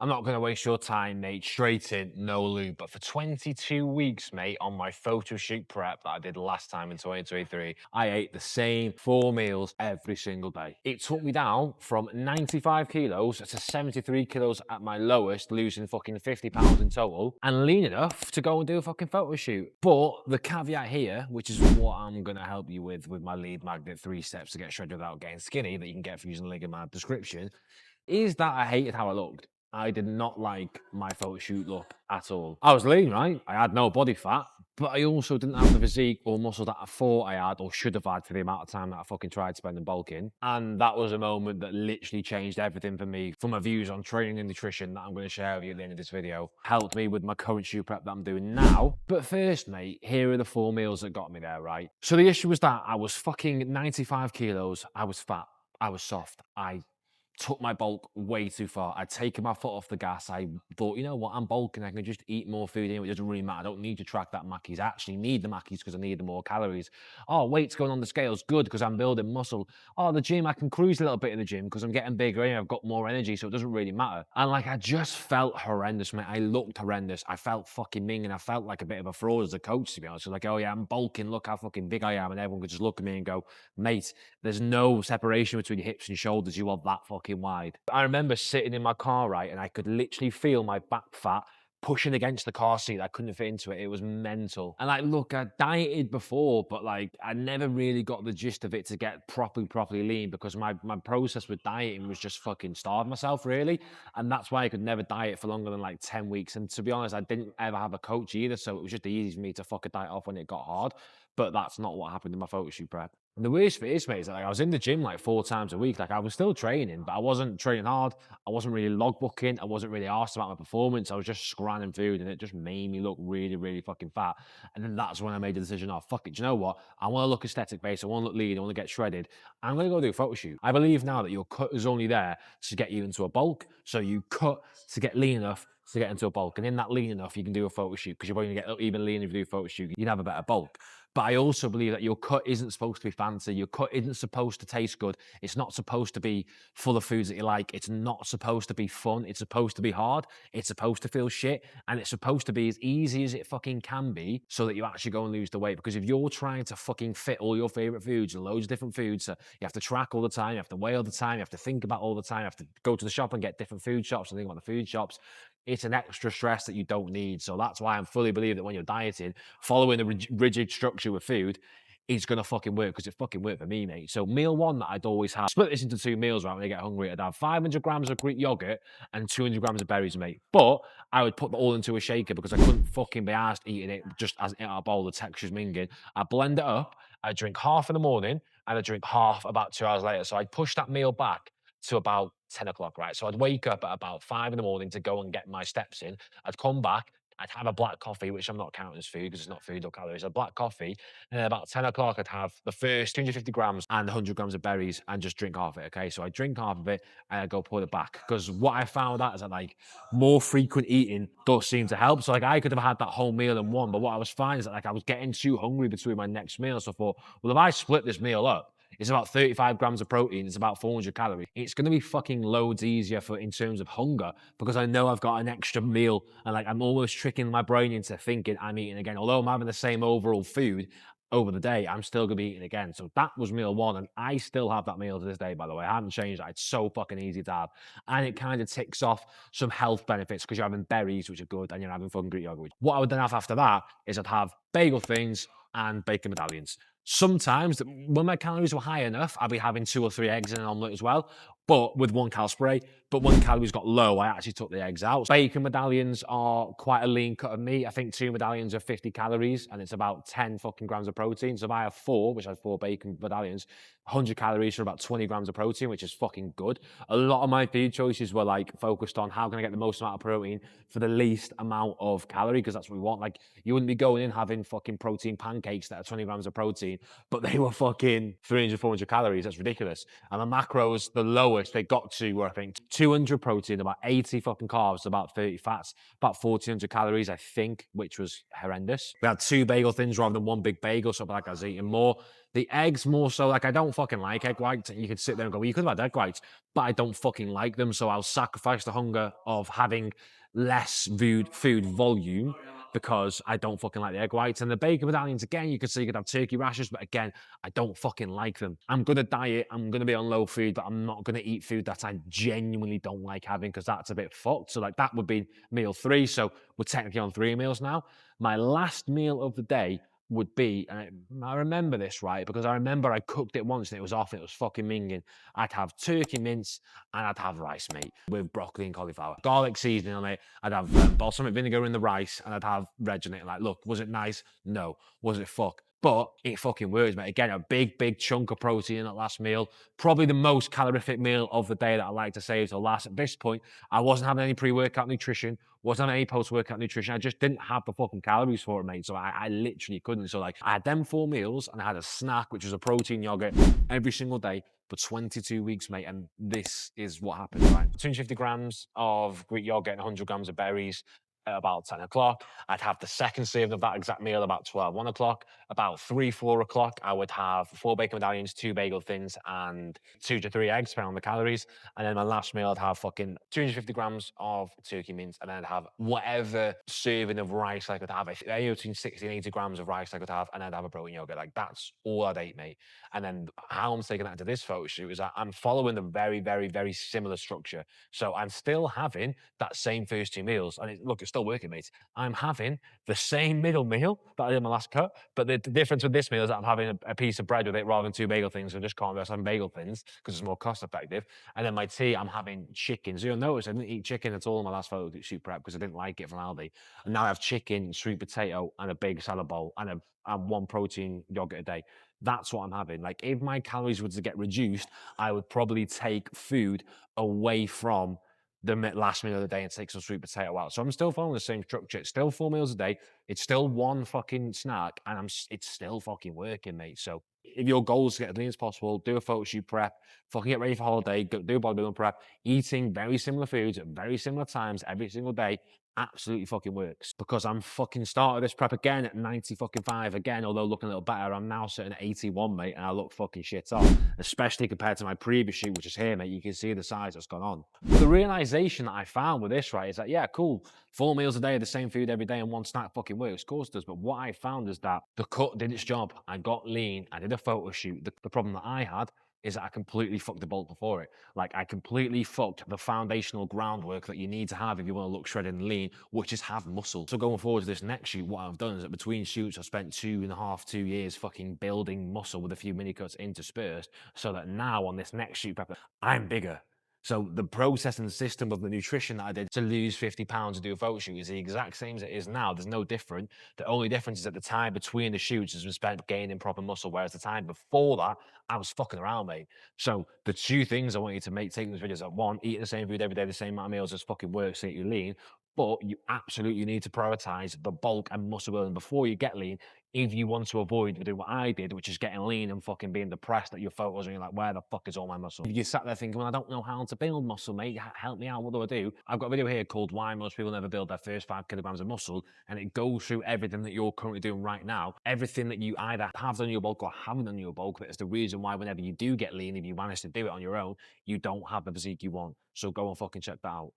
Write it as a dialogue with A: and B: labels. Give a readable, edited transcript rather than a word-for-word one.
A: I'm not going to waste your time, mate. Straight in, no lube. But for 22 weeks, mate, on my photo shoot prep that I did last time in 2023, I ate the same 4 meals every single day. It took me down from 95 kilos to 73 kilos at my lowest, losing fucking 50 pounds in total, and lean enough to go and do a fucking photo shoot. But the caveat here, which is what I'm going to help you with my lead magnet 3 steps to get shredded without getting skinny that you can get from using the link in my description, is that I hated how I looked. I did not like my photo shoot look at all. I was lean, right? I had no body fat, but I also didn't have the physique or muscle that I thought I had or should have had for the amount of time that I fucking tried spending bulking. And that was a moment that literally changed everything for me, from my views on training and nutrition that I'm going to share with you at the end of this video. Helped me with my current shoe prep that I'm doing now. But first, mate, here are the 4 meals that got me there, right? So the issue was that I was fucking 95 kilos. I was fat. I was soft. I took my bulk way too far. I'd taken my foot off the gas. I thought, you know what, I'm bulking. I can just eat more food anyway. It doesn't really matter. I don't need to track that mackies. I actually need the mackies because I need the more calories. Oh, weight's going on the scales. Good, because I'm building muscle. Oh, the gym, I can cruise a little bit in the gym because I'm getting bigger anyway. I've got more energy, so it doesn't really matter. And like, I just felt horrendous, mate. I looked horrendous. I felt fucking mean, and I felt like a bit of a fraud as a coach, to be honest. So like, oh yeah, I'm bulking. Look how fucking big I am. And everyone could just look at me and go, mate, there's no separation between your hips and shoulders. You are that fucking wide. I remember sitting in my car, right, and I could literally feel my back fat pushing against the car seat. I couldn't fit into it. It was mental. And like, look, I dieted before, but like, I never really got the gist of it to get properly lean because my process with dieting was just fucking starve myself, really. And that's why I could never diet for longer than like 10 weeks. And to be honest, I didn't ever have a coach either. So it was just easy for me to fuck a diet off when it got hard. But that's not what happened in my photo shoot prep. And the worst bit is, mate, is that like, I was in the gym like 4 times a week. Like I was still training, but I wasn't training hard. I wasn't really logbooking. I wasn't really asked about my performance. I was just scranning food, and it just made me look really fucking fat. And then that's when I made the decision, oh, fuck it. Do you know what? I want to look aesthetic based. I want to look lean. I want to get shredded. I'm going to go do a photo shoot. I believe now that your cut is only there to get you into a bulk. So you cut to get lean enough to get into a bulk. And in that lean enough, you can do a photo shoot because you're going to get even leaner if you do a photo shoot. You'd have a better bulk. But I also believe that your cut isn't supposed to be fancy. Your cut isn't supposed to taste good. It's not supposed to be full of foods that you like. It's not supposed to be fun. It's supposed to be hard. It's supposed to feel shit. And it's supposed to be as easy as it fucking can be so that you actually go and lose the weight. Because if you're trying to fucking fit all your favorite foods and loads of different foods, so you have to track all the time, you have to weigh all the time, you have to think about all the time, you have to go to the shop and get different food shops and think about the food shops. It's an extra stress that you don't need. So that's why I fully believe that when you're dieting, following a rigid structure with food is going to fucking work because it fucking worked for me, mate. So meal one that I'd always have, split this into 2 meals, right? When I get hungry, I'd have 500 grams of Greek yogurt and 200 grams of berries, mate. But I would put them all into a shaker because I couldn't fucking be arsed eating it just as in a bowl. The texture's minging. I blend it up. I drink half in the morning and I drink half about 2 hours later. So I'd push that meal back to about 10 o'clock, right? So I'd wake up at about 5 in the morning to go and get my steps in. I'd come back, I'd have a black coffee, which I'm not counting as food because it's not food or calories, a black coffee. And then about 10 o'clock, I'd have the first 250 grams and 100 grams of berries and just drink half of it, okay? So I drink half of it and I go put it back. Because what I found out is that like more frequent eating does seem to help. So like I could have had that whole meal in one, but what I was finding is that like I was getting too hungry between my next meal. So I thought, well, if I split this meal up, it's about 35 grams of protein. It's about 400 calories. It's going to be fucking loads easier for in terms of hunger because I know I've got an extra meal and like I'm almost tricking my brain into thinking I'm eating again. Although I'm having the same overall food over the day, I'm still going to be eating again. So that was meal one. And I still have that meal to this day, by the way. I haven't changed that. It's so fucking easy to have. And it kind of ticks off some health benefits because you're having berries, which are good, and you're having fucking Greek yogurt. What I would then have after that is I'd have bagel things and bacon medallions. Sometimes when my calories were high enough, I'd be having 2 or 3 eggs in an omelette as well, but with 1 cal spray. But when calories got low, I actually took the eggs out. Bacon medallions are quite a lean cut of meat. I think 2 medallions are 50 calories and it's about 10 fucking grams of protein. So if I have 4, which I have 4 bacon medallions, 100 calories for about 20 grams of protein, which is fucking good. A lot of my food choices were like focused on how can I get the most amount of protein for the least amount of calorie, because that's what we want. Like you wouldn't be going in having fucking protein pancakes that are 20 grams of protein, but they were fucking 300, 400 calories. That's ridiculous. And the macros, the lowest lowest, they got to, I think, 200 protein, about 80 fucking carbs, about 30 fats, about 1,400 calories, I think, which was horrendous. We had 2 bagel thins rather than 1 big bagel, so I felt like I was eating more. The eggs more so, like, I don't fucking like egg whites. You could sit there and go, well, you could have had egg whites, but I don't fucking like them, so I'll sacrifice the hunger of having less food volume because I don't fucking like the egg whites. And the bacon medallions, again, you could say you could have turkey rashers, but again, I don't fucking like them. I'm gonna diet, I'm gonna be on low food, but I'm not gonna eat food that I genuinely don't like having because that's a bit fucked. So like that would be meal 3. So we're technically on 3 meals now. My last meal of the day would be, and I remember this, right? Because I remember I cooked it once and it was off and it was fucking minging. I'd have turkey mince and I'd have rice, mate, with broccoli and cauliflower. Garlic seasoning on it. I'd have balsamic vinegar in the rice and I'd have veg in it. Like, look, was it nice? No. Was it fuck? But it fucking works, mate. Again, a big chunk of protein in that last meal. Probably the most calorific meal of the day that I like to save till last. At this point, I wasn't having any pre-workout nutrition, wasn't having any post-workout nutrition. I just didn't have the fucking calories for it, mate. So I literally couldn't. So like, I had them 4 meals and I had a snack, which was a protein yogurt every single day for 22 weeks, mate. And this is what happened, right? 250 grams of Greek yogurt and 100 grams of berries at about 10 o'clock. I'd have the second serving of that exact meal about 12, 1 o'clock. About 3, 4 o'clock, I would have 4 bacon medallions, 2 bagel thins, and 2 to 3 eggs, depending on the calories. And then my last meal, I'd have fucking 250 grams of turkey mince, and then I'd have whatever serving of rice I could have. Anywhere between 60 and 80 grams of rice I could have, and I'd have a protein yogurt. Like, that's all I'd eat, mate. And then how I'm taking that into this photo shoot is that I'm following a very similar structure. So I'm still having that same first 2 meals. And look, it's still working, mate. I'm having the same middle meal that I did in my last cut, but the difference with this meal is that I'm having a piece of bread with it rather than 2 bagel things. So just can't rest on bagel thins because it's more cost effective. And then my tea, I'm having chicken. So you'll notice I didn't eat chicken at all in my last photo shoot prep because I didn't like it from Aldi. And now I have chicken, sweet potato, and a big salad bowl, and 1 protein yogurt a day. That's what I'm having. Like, if my calories were to get reduced, I would probably take food away from the last meal of the day and take some sweet potato out. So I'm still following the same structure. It's still 4 meals a day. It's still 1 fucking snack, and it's still fucking working, mate. So if your goal is to get as lean as possible, do a photo shoot prep, fucking get ready for holiday, do a bodybuilding prep, eating very similar foods at very similar times every single day, absolutely fucking works. Because I'm fucking started this prep again at 90 fucking 5 again, although looking a little better. I'm now sitting at 81, mate, and I look fucking shit off, especially compared to my previous shoot, which is here, mate. You can see the size that's gone on. But the realization that I found with this, right, is that, yeah, cool, 4 meals a day, the same food every day, and 1 snack fucking works. Of course it does. But what I found is that the cut did its job. I got lean. I did a photo shoot. The problem that I had is that I completely fucked the bolt before it. Like, I completely fucked the foundational groundwork that you need to have if you want to look shredded and lean, which is have muscle. So going forward to this next shoot, what I've done is that between shoots, I've spent 2.5, 2 years fucking building muscle with a few mini cuts interspersed, so that now on this next shoot prep, I'm bigger. So the process and system of the nutrition that I did to lose 50 pounds to do a photo shoot is the exact same as it is now. There's no different. The only difference is that the time between the shoots has been spent gaining proper muscle, whereas the time before that, I was fucking around, mate. So the 2 things I want you to take these videos at: 1, eating the same food every day, the same amount of meals, just fucking works to get you lean. But you absolutely need to prioritize the bulk and muscle building before you get lean, if you want to avoid doing what I did, which is getting lean and fucking being depressed at your photos and you're like, where the fuck is all my muscle? If you sat there thinking, well, I don't know how to build muscle, mate, help me out, what do I do? I've got a video here called Why Most People Never Build Their First 5 kilograms of muscle, and it goes through everything that you're currently doing right now, everything that you either have done your bulk or haven't done your bulk, but it's the reason why whenever you do get lean, if you manage to do it on your own, you don't have the physique you want. So go and fucking check that out.